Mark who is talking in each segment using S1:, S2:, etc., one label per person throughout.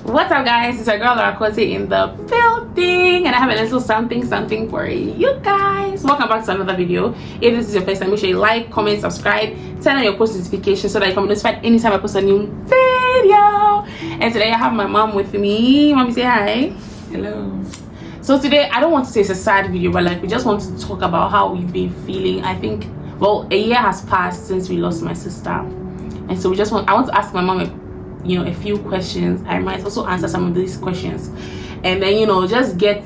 S1: What's up, guys? It's your girl Rakote in the building, and I have a little something for you guys. Welcome back to another video. If this is your first time, make sure you like, comment, subscribe, turn on your post notifications so that you can be notified anytime I post a new video. And today I have my mom with me. Mommy, say hi.
S2: Hello.
S1: So today I don't want to say it's a sad video, but like we just want to talk about how we've been feeling. I think, well, a year has passed since we lost my sister, and so I want to ask my mom a few questions. I might also answer some of these questions, and then just get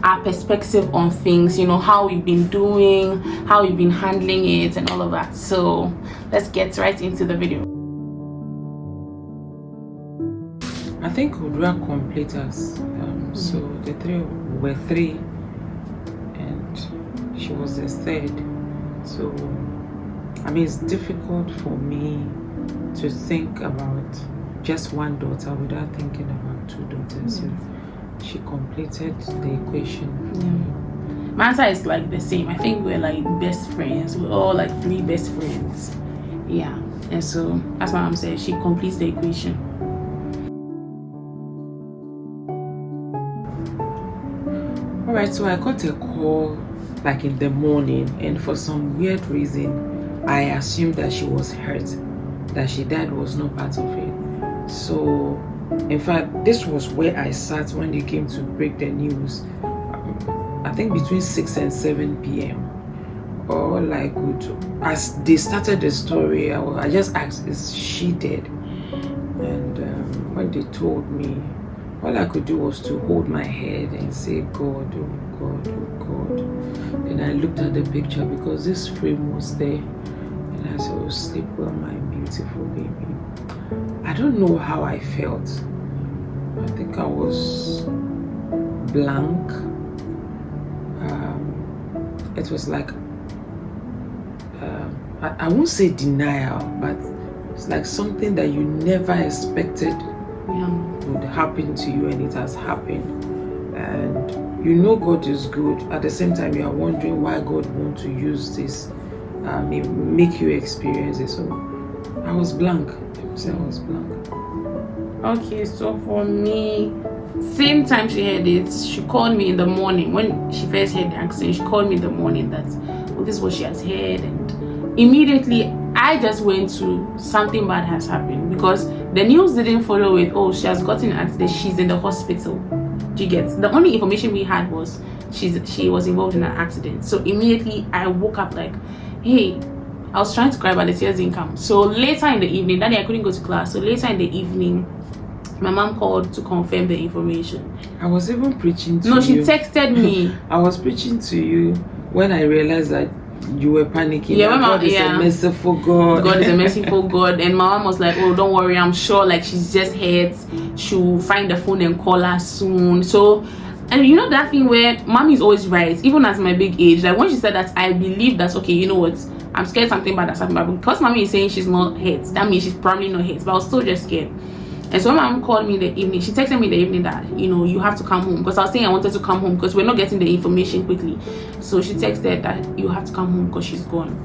S1: our perspective on things, how we've been doing, how we've been handling it, and all of that. So let's get right into the video.
S2: I think we were complete us. So the three, and she was the third. So I mean, it's difficult for me to think about just one daughter without thinking about two daughters. So she completed the equation for me.
S1: My answer is like the same. I think we're like best friends. We're all like three best friends. Yeah. And so as my mom said, she completes the equation.
S2: Alright, so I got a call like in the morning, and for some weird reason I assumed that she was hurt. That she died was not part of it. So in fact, this was where I sat when they came to break the news. I think between 6 and 7 p.m. All I could, as they started the story, I just asked, is she dead? And when they told me, all I could do was to hold my head and say, God, oh God, oh God. And I looked at the picture because this frame was there. And I said, oh, sleep well, my beautiful baby. I don't know how I felt. I think I was blank. It was like, I won't say denial, but it's like something that you never expected would happen to you, and it has happened. And God is good. At the same time, you are wondering why God wants to use this, make you experience it. So I was blank. I was blank.
S1: Okay, so for me, same time she heard it, she called me in the morning. When she first heard the accident, she called me in the morning that this is what she has heard, and immediately I just went to something bad has happened, because the news didn't follow with, oh, she has gotten an accident, she's in the hospital. Do you get? The only information we had was she was involved in an accident. So immediately I woke up like, hey, I was trying to cry, but the tears didn't come. So later in the evening, that day I couldn't go to class. So later in the evening, my mom called to confirm the information.
S2: I was even preaching to you.
S1: No, she texted me.
S2: I was preaching to you when I realized that you were panicking.
S1: Yeah,
S2: God is a merciful God.
S1: God is a merciful God. And my mom was like, oh, don't worry, I'm sure like she's just hurt. She'll find the phone and call her soon. So, and you know that thing where mommy is always right, even at my big age. Like when she said that, I believe that, okay, you know what, I'm scared something bad has happened, but because mommy is saying she's not hurt, that means she's probably not hurt, but I was still just scared. And so when mom called me in the evening, she texted me in the evening that, you have to come home, because I was saying I wanted to come home because we're not getting the information quickly. So she texted that you have to come home because she's gone.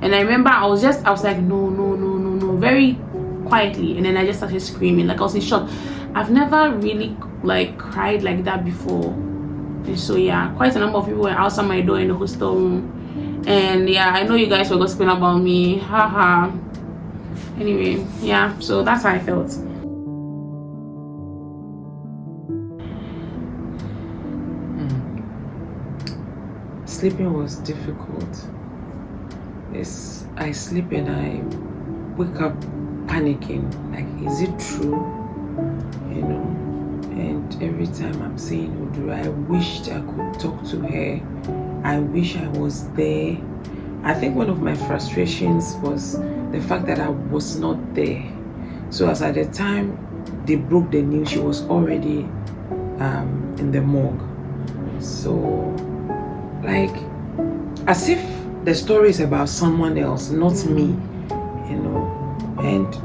S1: And I remember I was like, no, very quietly. And then I just started screaming, like I was in shock. I've never really like cried like that before. And so yeah, quite a number of people were outside my door in the hostel room. And yeah, I know you guys were gossiping about me, haha. Anyway, yeah, so that's how I felt.
S2: Sleeping was difficult. Yes, I sleep and I wake up panicking. Like, is it true? And every time I'm saying Udu, I wished I could talk to her. I wish I was there. I think one of my frustrations was the fact that I was not there. So as at the time they broke the news, she was already in the morgue. So like as if the story is about someone else, not me, and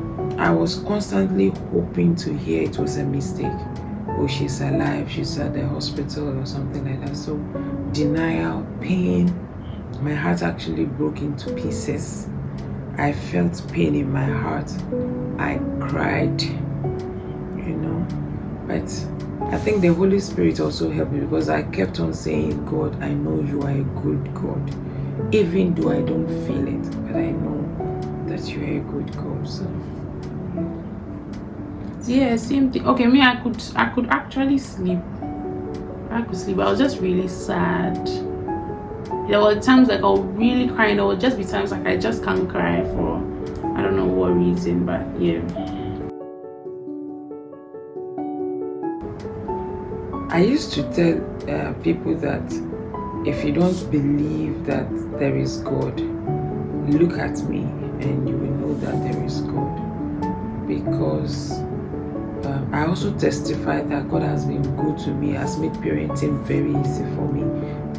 S2: I was constantly hoping to hear it was a mistake. Oh, she's alive, she's at the hospital or something like that. So denial, pain, my heart actually broke into pieces. I felt pain in my heart. I cried. you know. But I think the Holy Spirit also helped me, because I kept on saying, God, I know you are a good God, even though I don't feel it, but I know that you are a good God. So
S1: yeah, same thing. Okay, me, I could actually sleep. I could sleep. I was just really sad. There were times like I would really cry, and there would just be times like I just can't cry for I don't know what reason, but yeah.
S2: I used to tell people that if you don't believe that there is God, look at me and you will know that there is God. Because I also testify that God has been good to me, has made parenting very easy for me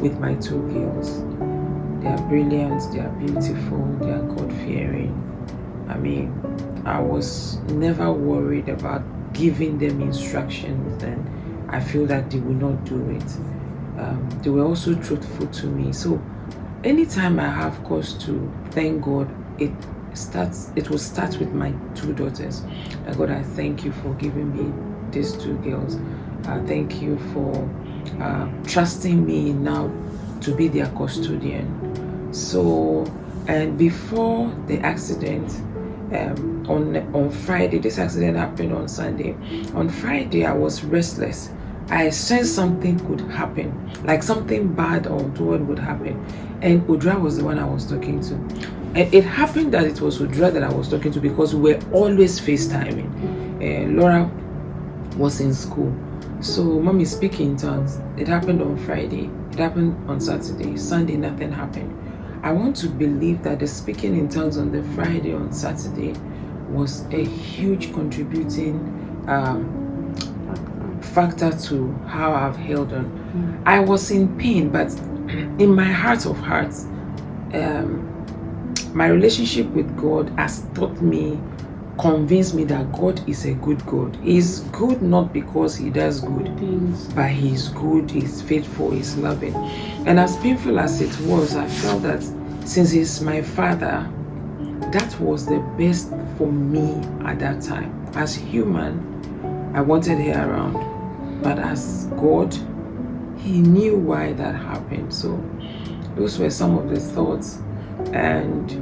S2: with my 2 girls. They are brilliant, they are beautiful, they are God-fearing. I mean, I was never worried about giving them instructions and I feel that they will not do it. They were also truthful to me. So anytime I have cause to thank God, it will start with my 2 daughters. God, I thank you for giving me these 2 girls. Thank you for trusting me now to be their custodian. So, and before the accident, on Friday, this accident happened on Sunday. On Friday, I was restless. I sensed something could happen, like something bad or untoward would happen. And Udra was the one I was talking to. And it happened that it was Udra that I was talking to because we were always FaceTiming. Laura was in school. So mommy speaking in tongues. It happened on Friday. It happened on Saturday. Sunday, nothing happened. I want to believe that the speaking in tongues on the Friday, on Saturday, was a huge contributing factor to how I've held on. I was in pain, but in my heart of hearts, my relationship with God has taught me, convinced me that God is a good God. He's good not because he does good things, but he's good, he's faithful, he's loving. And as painful as it was, I felt that since he's my father, that was the best for me at that time. As human, I wanted her around, but as God, he knew why that happened. So those were some of the thoughts. And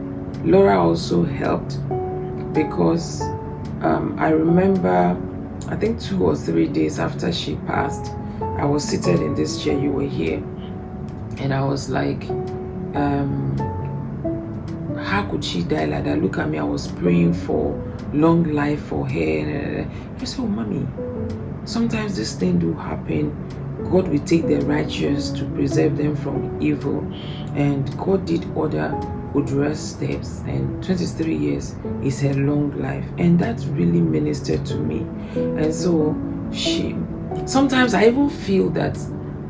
S2: Laura also helped, because I remember, I think 2 or 3 days after she passed, I was seated in this chair, you were here, and I was like, how could she die like that? Look at me, I was praying for long life for her. I said, oh mommy, sometimes this thing do happen. God will take the righteous to preserve them from evil, and God did order Udra's steps, and 23 years is a long life, and that really ministered to me. And so sometimes I even feel that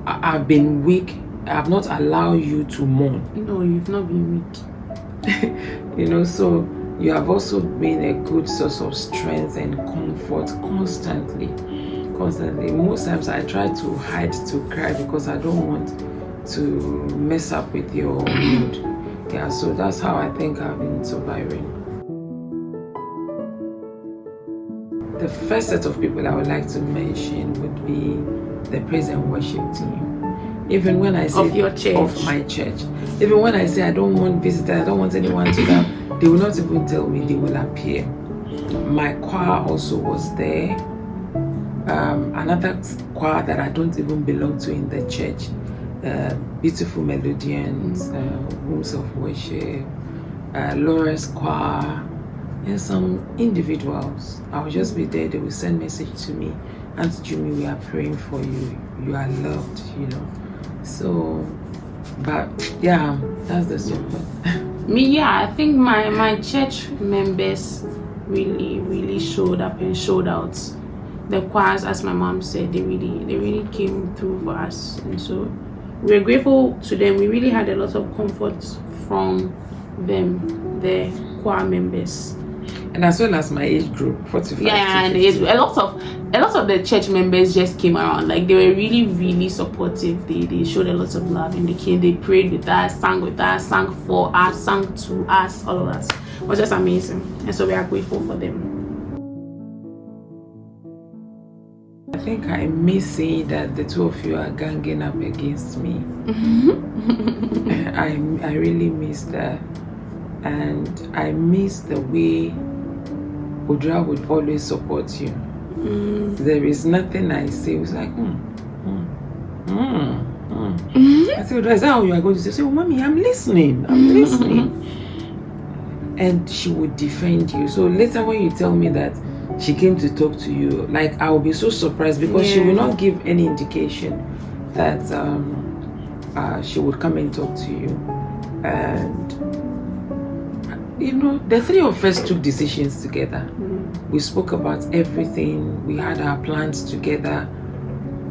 S2: I've been weak. I have not allowed you to mourn.
S1: No, you've not been weak.
S2: You know, so you have also been a good source of strength and comfort constantly. Most times I try to hide to cry because I don't want to mess up with your mood. Yeah, so that's how I think I've been surviving. The first set of people I would like to mention would be the praise and worship team. Even when I say
S1: of your church,
S2: of my church, even when I say I don't want visitors, I don't want anyone to come, they will not even tell me, they will appear. My choir also was there. Another choir that I don't even belong to in the church, beautiful melodians, rooms of worship, Laura's choir, and some individuals. I will just be there, they will send message to me, Auntie Jimmy, we are praying for you, you are loved, you know. So, but yeah, that's the simple.
S1: Me, yeah, I think my church members really showed up and showed out. The choirs, as my mom said, they really came through for us, and so we're grateful to them. We really had a lot of comfort from them, the choir members,
S2: and as well as my age group, 45.
S1: Yeah, and a lot of the church members just came around. Like, they were really supportive. They showed a lot of love, and they came. They prayed with us, sang with us, sang for us, sang to us. All of that. It was just amazing, and so we are grateful for them.
S2: I think I miss seeing that the two of you are ganging up against me. I really miss that. And I miss the way Udra would always support you. There is nothing I say. It was like, I said, is that how you are going to say? So, Mommy, I'm listening. And she would defend you. So later when you tell me that she came to talk to you, like, I will be so surprised, because she will not give any indication that she would come and talk to you. And you know, the three of us took decisions together. We spoke about everything. We had our plans together.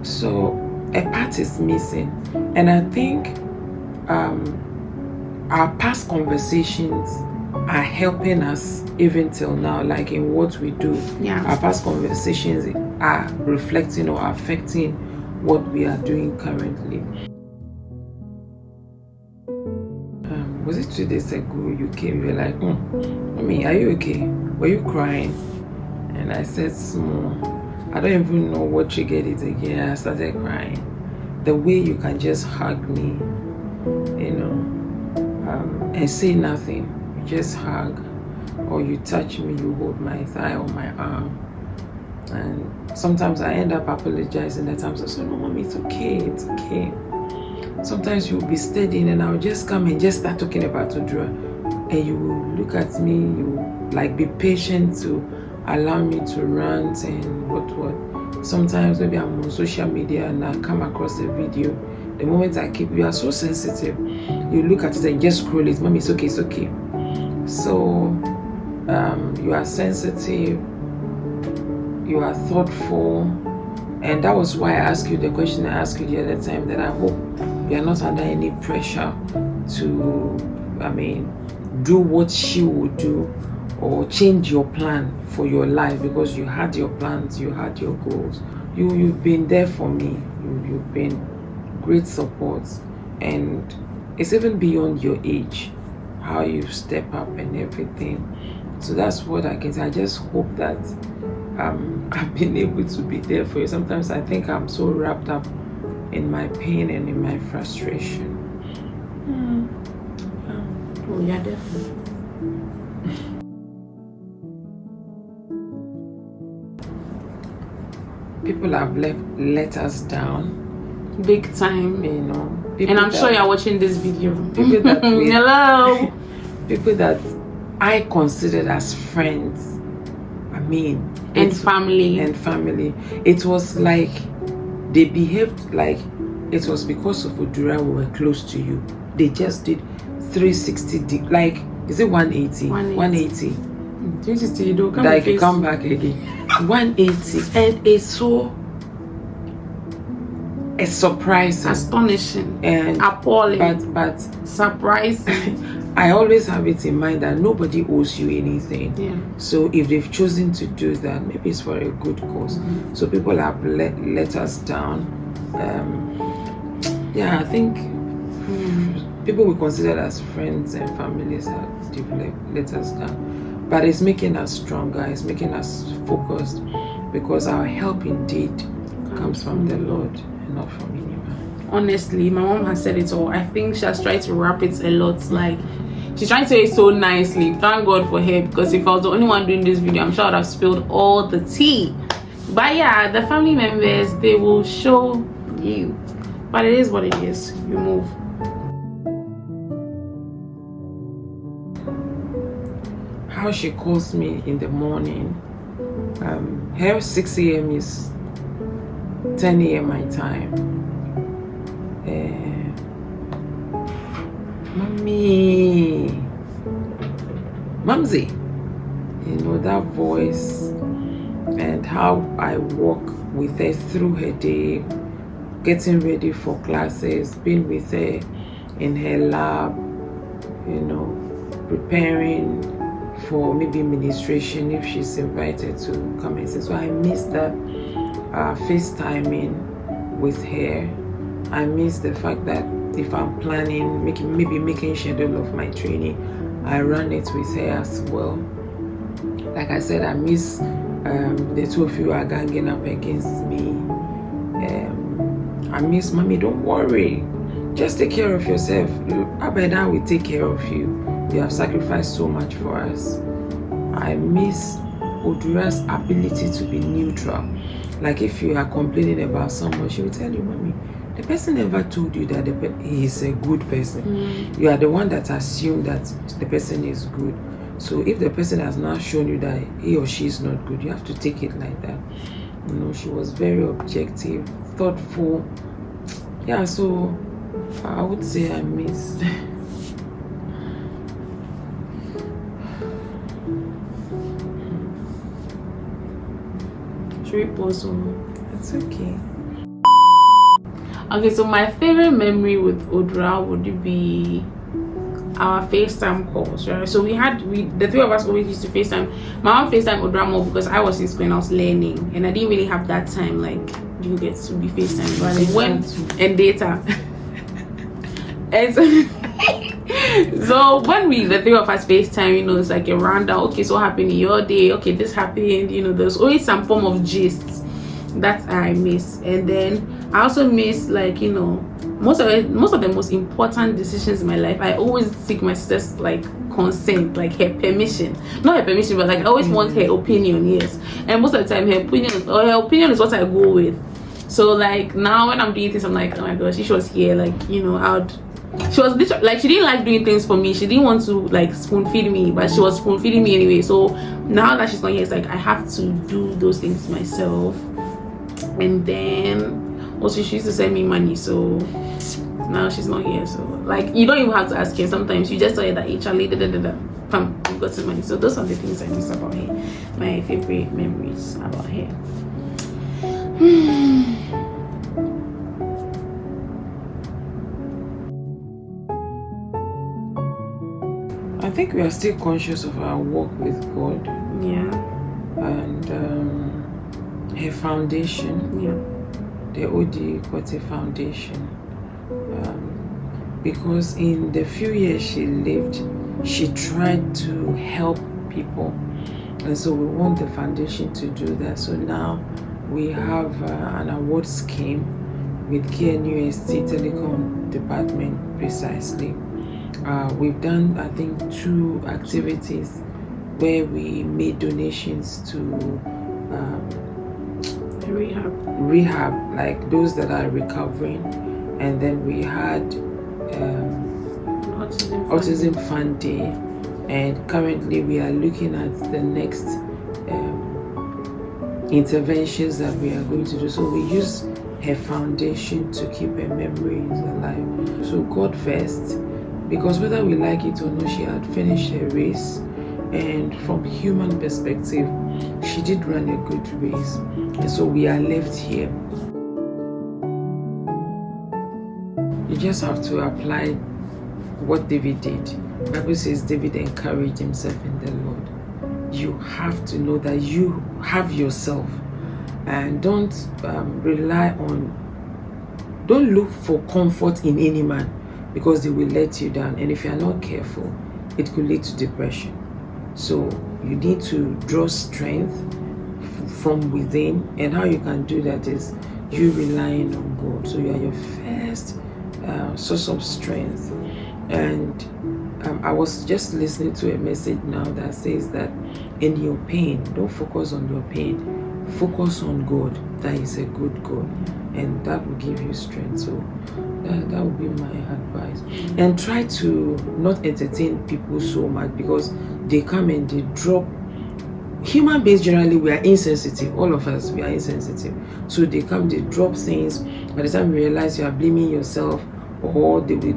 S2: So a part is missing. And I think our past conversations are helping us even till now, like in what we do. Our past conversations are reflecting or affecting what we are doing currently. Was it 2 days ago you came? You were like, Mommy, are you okay? Were you crying? And I said, small. I don't even know what triggered it again. I started crying. The way you can just hug me, you know, and say nothing. You just hug, or you touch me, you hold my thigh or my arm. And sometimes I end up apologizing at times. I say, no, Mommy, it's okay, it's okay. Sometimes you'll be studying and I'll just come and just start talking about Udra, and you will look at me, you will like be patient to allow me to rant and what. Sometimes maybe I'm on social media and I come across a video. The moment you are so sensitive, you look at it and just scroll it. Mommy, it's okay, it's okay. So you are sensitive, you are thoughtful, and that was why I asked you the question I asked you the other time, that I hope you are not under any pressure to, do what she would do or change your plan for your life, because you had your plans, you had your goals. You've been there for me. You've been great support, and it's even beyond your age, how you step up and everything. So that's what I can say. I just hope that I've been able to be there for you. Sometimes I think I'm so wrapped up in my pain and in my frustration.
S1: Oh yeah, definitely.
S2: People have let us down,
S1: big time,
S2: you know.
S1: And I'm sure you're watching this video.
S2: People that
S1: hello.
S2: People that I considered as friends,
S1: and family.
S2: It was like they behaved like it was because of Udura we were close to you. They just did 360, like, is it 180? 180.
S1: 360, you don't come
S2: like you come back again. 180, and it's surprising,
S1: astonishing,
S2: and
S1: appalling,
S2: but
S1: surprising.
S2: I always have it in mind that nobody owes you anything.
S1: Yeah.
S2: So if they've chosen to do that, maybe it's for a good cause. So people have let us down. I think people we consider as friends and families have let us down. But it's making us stronger. It's making us focused, because our help indeed comes from the Lord and not from anyone.
S1: Honestly, my mom has said it all. I think she has tried to wrap it a lot. Like, she's trying to say it so nicely. Thank God for her, because if I was the only one doing this video, I'm sure I'd have spilled all the tea. But yeah, the family members, they will show you. But it is what it is. You move.
S2: How she calls me in the morning. Her 6 a.m. is 10 a.m. my time. Mumsy, you know, that voice, and how I walk with her through her day, getting ready for classes, being with her in her lab, you know, preparing for maybe administration if she's invited to come and see. So I miss that FaceTiming with her. I miss the fact that if I'm planning, making schedule of my training, I run it with her as well. Like I said, I miss The two of you are ganging up against me. I miss mommy. Don't worry. Just take care of yourself. Abeda will take care of you. You have sacrificed so much for us. I miss Odura's ability to be neutral. Like if you are complaining about someone, she will tell you, mommy, the person never told you that he is a good person. You are the one that assumed that the person is good. So if the person has now shown you that he or she is not good, you have to take it like that. You know, she was very objective, thoughtful. Yeah, so I would say I miss.
S1: Should we pause on?
S2: That's okay.
S1: Okay, so my favorite memory with Odra would be our FaceTime calls, right? So the three of us always used to FaceTime. My mom FaceTime Odra more because I was in school and I was learning, and I didn't really have that time. Like you get to be FaceTime, but I went and data. And so when the three of us FaceTime, you know, it's like a rundown. Okay, so what happened in your day? Okay, this happened. You know, there's always some form of gist that I miss. And then I also miss, like, you know, most of the most important decisions in my life. I always seek my sister's like consent, like her permission. Not her permission, but like I always want her opinion. Yes, and most of the time her opinion is what I go with. So like now when I'm doing things, I'm like, oh my gosh, she was here. Like, you know, she was literally like, she didn't like doing things for me. She didn't want to like spoon feed me, but she was spoon feeding me anyway. So now that she's not here, it's like I have to do those things myself. And then also she used to send me money, so now she's not here. So like you don't even have to ask her. Sometimes you just tell her that Charlie, pam, you got some money. So those are the things I miss about her. My favorite memories about her.
S2: I think we are still conscious of our walk with God.
S1: Yeah.
S2: And her foundation.
S1: Yeah.
S2: The OD got a foundation. Because in the few years she lived, she tried to help people. And so we want the foundation to do that. So now we have an award scheme with KNUST Telecom Department precisely. We've done, I think, 2 activities where we made donations to rehab, like those that are recovering, and then we had autism fund day, and currently we are looking at the next interventions that we are going to do. So we use her foundation to keep her memories alive. So God first, because whether we like it or not, she had finished her race, and from human perspective she did run a good race, and so we are left here. You just have to apply what David did. The Bible says David encouraged himself in the Lord. You have to know that you have yourself, and don't don't look for comfort in any man, because they will let you down, and if you are not careful, it could lead to depression. So you need to draw strength from within, and how you can do that is you relying on God. So you are your first source of strength. And I was just listening to a message now that says that in your pain, don't focus on your pain, focus on God. That is a good God, and that will give you strength. So that would be my advice. And try to not entertain people so much, because they come and they drop. Human beings generally, we are insensitive. All of us, we are insensitive. So they come, they drop things. By the time you realize you are blaming yourself, or they will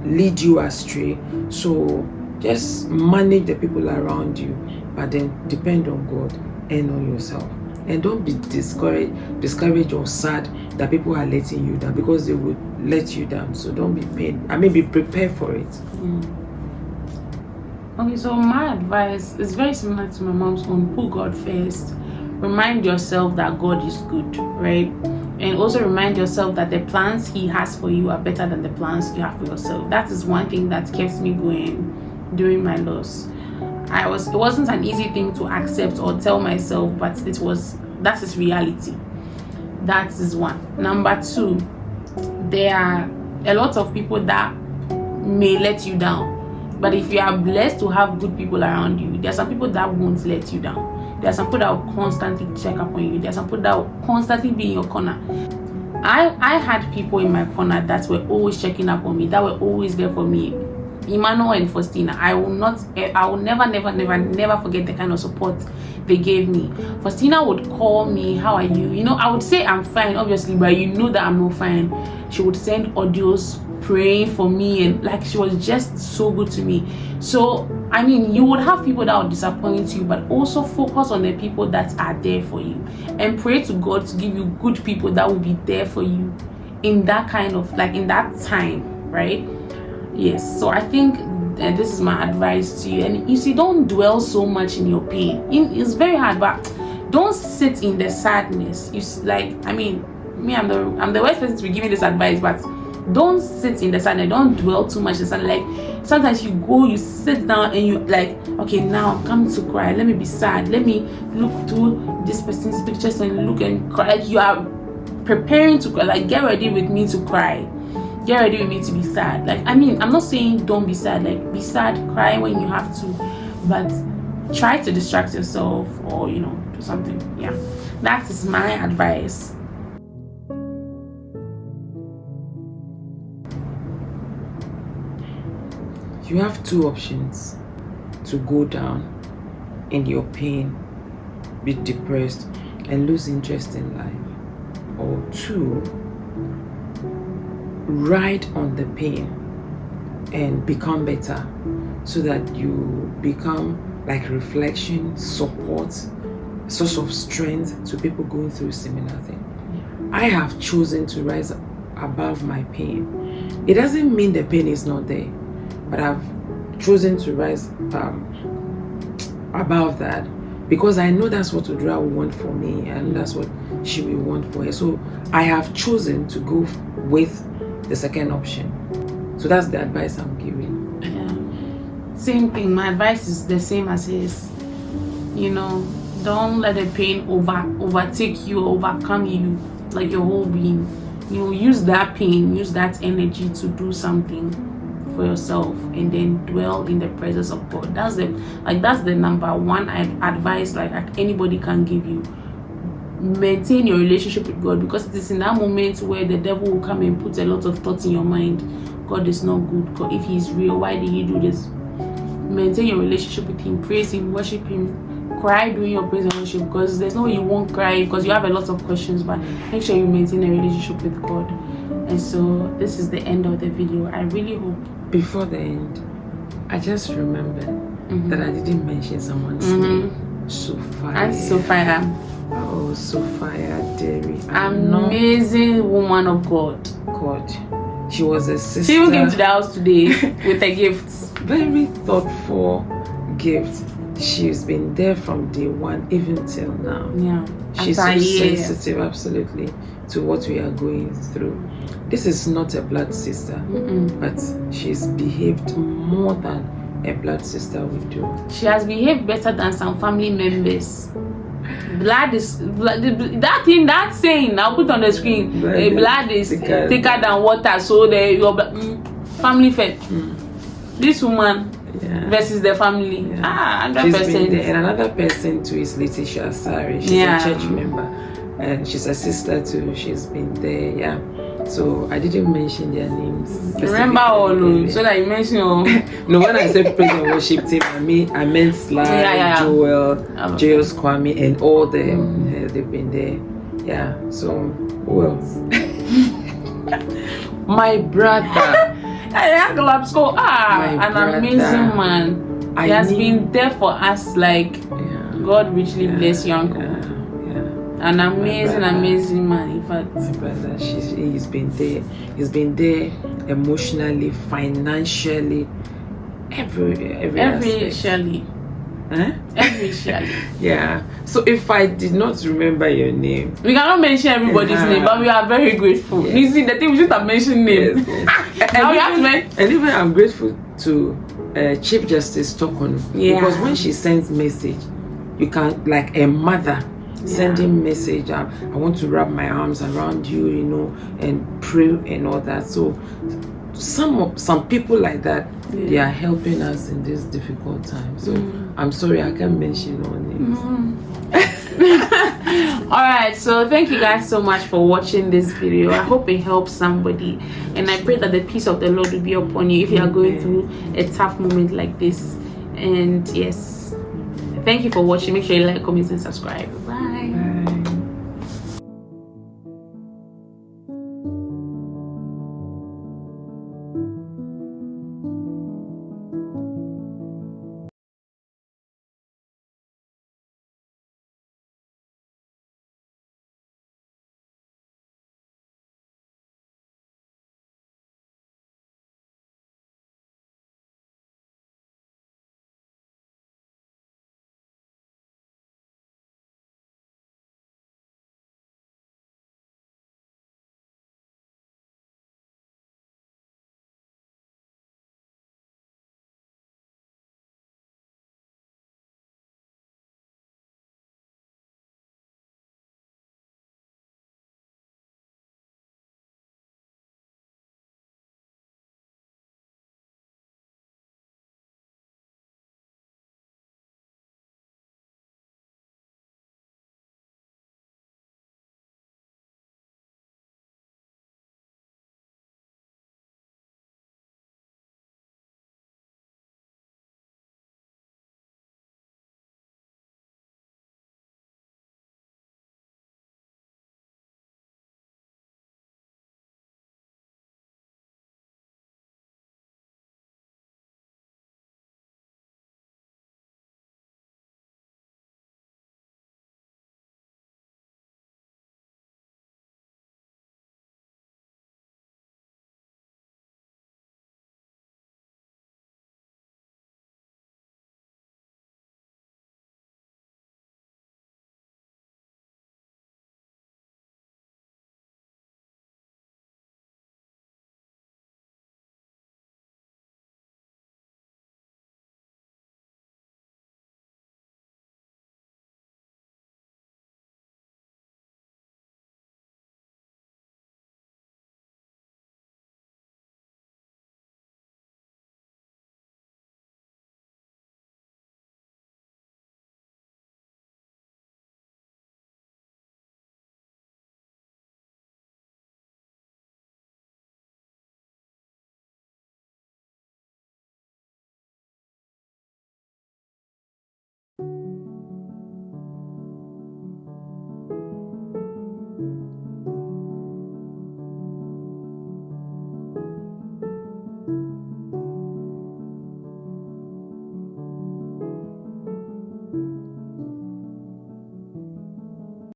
S2: lead you astray. So just manage the people around you, but then depend on God and on yourself. And don't be discouraged or sad that people are letting you down, because they would let you down. So don't be pained. Be prepared for it.
S1: Okay, so my advice is very similar to my mom's own. Put God first. Remind yourself that God is good, right? And also remind yourself that the plans He has for you are better than the plans you have for yourself. That is one thing that keeps me going during my loss. it wasn't an easy thing to accept or tell myself, but that is reality. That is one. Number two, there are a lot of people that may let you down, but if you are blessed to have good people around you, there are some people that won't let you down. There are some people that will constantly check up on you. There are some people that will constantly be in your corner. I had people in my corner that were always checking up on me, that were always there for me. Emmanuel and Faustina, I will never forget the kind of support they gave me. Faustina would call me, how are you? You know, I would say I'm fine, obviously, but you know that I'm not fine. She would send audios praying for me, and like, she was just so good to me. So I mean, you would have people that will disappoint you, but also focus on the people that are there for you, and pray to God to give you good people that will be there for you in that kind of, like, in that time, right? Yes. So I think this is my advice to you. And you see, don't dwell so much in your pain. It's very hard, but don't sit in the sadness. Like, I mean, me, I'm the worst person to be giving this advice, but don't sit in the sadness. Don't dwell too much in the sadness. Like, sometimes you sit down and you like, okay, now I'm coming to cry. Let me be sad. Let me look through this person's pictures and look and cry. Like, you are preparing to cry. Like, get ready with me to cry. Get ready with me to be sad. Like, I mean, I'm not saying don't be sad. Like, be sad, cry when you have to, but try to distract yourself, or, you know, do something. Yeah, that is my advice.
S2: You have two options: to go down in your pain, be depressed, and lose interest in life, or two, ride on the pain and become better, so that you become like reflection, support, source of strength to people going through similar thing. I have chosen to rise above my pain. It doesn't mean the pain is not there, but I've chosen to rise above that, because I know that's what Udra will want for me, and that's what she will want for her. So I have chosen to go with the second option. So that's the advice I'm giving.
S1: Same thing. My advice is the same as his. You know, don't let the pain overtake you or overcome you, like your whole being. You know, use that pain, use that energy to do something for yourself, and then dwell in the presence of God. That's the number one advice like anybody can give you. Maintain your relationship with God, because it is in that moment where the devil will come and put a lot of thoughts in your mind. God is not good. God, if He is real, why did He do this? Maintain your relationship with Him. Praise Him, worship Him, cry during your praise and worship, because there's no way you won't cry, because you have a lot of questions, but make sure you maintain a relationship with God. And so this is the end of the video. I really hope. Before the end, I just remembered that I didn't mention someone's name. Sophia. That's Sophia. Oh, Sophia Derry. Amazing woman of God. She was a sister. She even came to the house today with a gift. Very thoughtful gift. She's been there from day one, even till now. Yeah. She's so sensitive, absolutely, to what we are going through. This is not a blood sister, but she's behaved more than a blood sister would do. She has behaved better than some family members. Blood is that saying I'll put on the screen. Blood is thicker than water, so your family fed. This woman versus the family. 100%. She's been there. And another person too is Letitia Asari. She's a church member, and she's a sister too. She's been there. So I didn't mention their names. Remember all, so that you mention all. No, when I said praise and worship team, I meant Sly, Joel, Jails Kwame, and all them. They've been there. So who else? My brother. An amazing man. He has been there for us. Like, God richly bless you, uncle. An amazing man. In fact, my brother, he's been there. He's been there emotionally, financially, every surely. Every surely. So if I did not remember your name, we cannot mention everybody's name, but we are very grateful. You see, the thing we should have mentioned names. And even I'm grateful to
S2: Chief Justice talk on,
S1: Yeah.
S2: because when she sends message, you can, like a mother sending message, I want to wrap my arms around you, you know, and pray and all that. So some people like that, they are helping us in this difficult time. So I'm sorry I can't mention no names.
S1: All right, so thank you guys so much for watching this video. I hope it helps somebody, and I pray that the peace of the Lord will be upon you if you are going through a tough moment like this. And yes, thank you for watching. Make sure you like, comment, and subscribe. Bye.